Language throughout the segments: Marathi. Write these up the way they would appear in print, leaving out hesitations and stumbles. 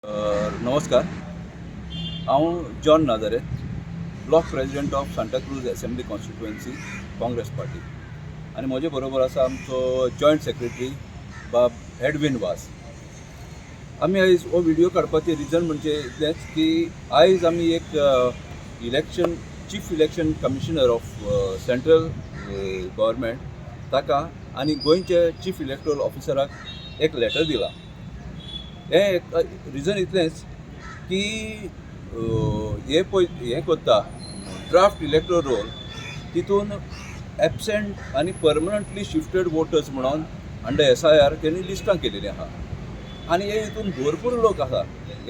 नमस्कार. हांव John Nazareth, block president of Santa cruise assembly constituency Congress party. आनी म्हजे बरोबर आसा आमचो जॉयंट सेक्रेटरी बाब एडवीन वास. आमी आयज हो व्हिडिओ काडपाचें रिजन म्हणजे इतलेंच की आयज आमी एक election chief election commissioner of central government ताका आनी गोंयचे चीफ इलेक्टोरल ऑफिसराक एक लेटर दिला. रिजन इतलेंच की हे करता ड्राफ्ट इलेक्टोरल रोल तितून एबसेंट आनी परमनंटली शिफ्टेड वोटर्स म्हणून अंडर SIR त्यांनी लिस्टां केलेलीं आहा. आनी हे हितून भरपूर लोक आहा,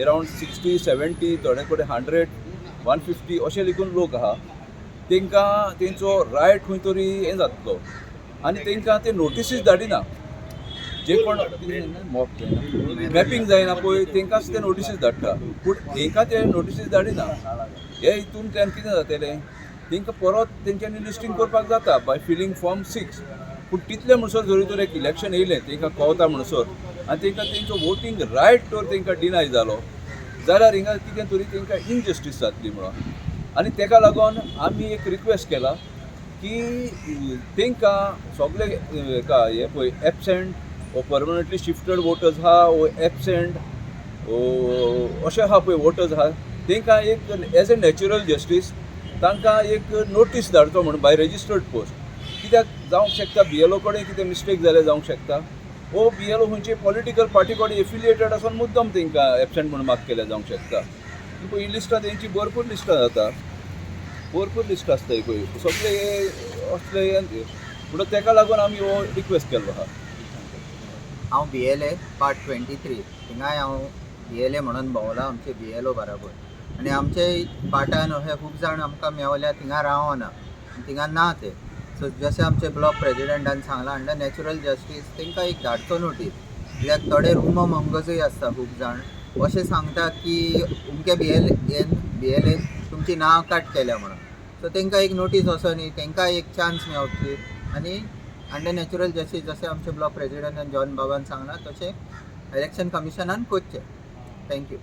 अरावंड 60-70, थोडे कडेन 100-150 अशे लेगून लोक आहा. तांकां तेंचो रायट खंय तरी हें जातलो आनी तांकां ते नोटिसीस धाडिना. जे कोण मॅपिंग जायना पळय तांकांच ते नोटिसीस धाडटा, पूण हांकां ते नोटिसीस धाडिना. हे हितून त्यान कितें जातलें, तांकां परत तेंच्यांनी लिस्टींग करपाक जाता बाय फिलींग फॉर्म 6. पूण तितले म्हणसर जरी तर एक इलेक्शन येयलें तांकां कळटा म्हणसर आनी तांकां तेंचो वोटींग रायट तर तांकां डिनाय जालो जाल्यार हिंगा कितें तरी तांकां इनजस्टीस जातली म्हणून. आनी ताका लागून आमी एक रिक्वेस्ट केला की तांकां सगळे हेका हे पळय एबसेंट ओ परमनंटली शिफ्टेड वोटर्स आहा ओ एबसेंट अशे आहा पळय वोटर्स आहा तांकां एक एज अ नॅचरल जस्टीस तांकां एक नोटीस धाडचो म्हणून बाय रजिस्टर्ड पोस्ट. कित्याक जावंक शकता BLO कडेन कितें मिस्टेक जालें जावंक शकता, ओ BLO खंयचे पॉलिटिकल पार्टी कडेन एफिलिएटेड आसून मुद्दम तांकां एबसेंट म्हणून मार्क केलें जावंक शकता. पूण ही लिस्टां तेंची भरपूर लिस्टां जाता, भरपूर लिस्ट आसताय पळय सगळे असले म्हणून ताका लागून आमी हो रिक्वेस्ट केल्लो आहा. हांव BLA पार्ट 23 थिंगाय हांव BLA म्हणून भोंवला आमचे BLO बराबर. आनी आमचे पार्टान अशे खूब जाण आमकां मेवल्या थिंगा रावना, थिंगा ना ते. सो जशें आमचे ब्लॉक प्रेसिडेंटान सांगलां अंडर नॅचरल जस्टीस तांकां एक धाडचो नोटीस. कित्याक थोडे रुमो मंगजूय आसता खूब जाण अशें सांगतात की तुमचे BLA तुमची नांव कट केल्या म्हणून. सो तांकां एक नोटीस वचोनी तांकां एक चान्स मेवची आनी अंडर नॅचरल जस्टीस जशें आमचे ब्लॉक प्रेसिडेंटान जॉन बाबान सांगलां तशें इलेक्शन कमिशनान करचें. थँक्यू.